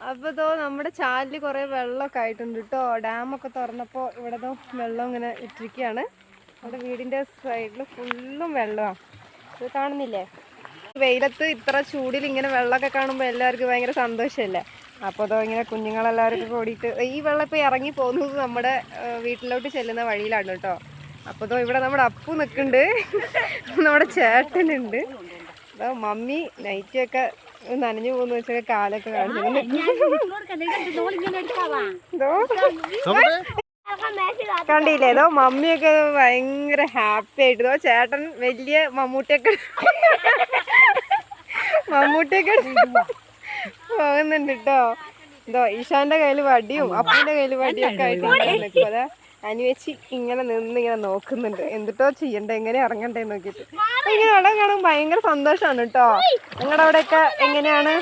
അപ്പൊ നമ്മുടെ ചാലില് കുറെ വെള്ളമൊക്കെ ആയിട്ടുണ്ട് കേട്ടോ. ഡാമൊക്കെ തുറന്നപ്പോ ഇവിടെ വെള്ളം ഇങ്ങനെ ഇട്ടിരിക്കുകയാണ്. നമ്മുടെ വീടിന്റെ സൈഡിൽ ഫുള്ളും വെള്ളമാണ്. ഇത് കാണുന്നില്ലേ? വെയിലത്ത് ഇത്ര ചൂടിൽ ഇങ്ങനെ വെള്ളമൊക്കെ കാണുമ്പോൾ എല്ലാവർക്കും ഭയങ്കര സന്തോഷമല്ലേ. അപ്പോൾ ഇങ്ങനെ കുഞ്ഞുങ്ങളെല്ലാവരും കൂടിയിട്ട് ഈ വെള്ളം ഇപ്പോൾ ഇറങ്ങി പോകുന്നത് നമ്മുടെ വീട്ടിലോട്ട് ചെല്ലുന്ന വഴിയിലാണ് കേട്ടോ. അപ്പോൾ ഇവിടെ നമ്മുടെ അപ്പു നിൽക്കുന്നുണ്ട്, നമ്മുടെ ചേട്ടനുണ്ട്, മമ്മി നൈറ്റിയൊക്കെ നനഞ്ഞു പോകുന്ന വെച്ചൊക്കെ കാലൊക്കെ കാണിച്ചു. കണ്ടില്ലേ? മമ്മിയൊക്കെ ഭയങ്കര ഹാപ്പി ആയിട്ട്, ചേട്ടൻ വലിയ മമ്മൂട്ടിയൊക്കെ പോകുന്നുണ്ട് കേട്ടോ. ഈശാന്റെ കയ്യിൽ വടിയും അപ്പൂന്റെ കയ്യിൽ വടിയും ഒക്കെ ആയിട്ട് അതാ അനിവച്ചി ഇങ്ങനെ ഇങ്ങനെ നോക്കുന്നുണ്ട് എന്തിട്ടോ ചെയ്യണ്ടേ, എങ്ങനെ ഇറങ്ങണ്ടേ നോക്കിയിട്ട്. ഇങ്ങനെ വെള്ളം കാണാൻ ഭയങ്കര സന്തോഷമാണ് കേട്ടോ. നിങ്ങളുടെ അവിടെയൊക്കെ എങ്ങനെയാണ്?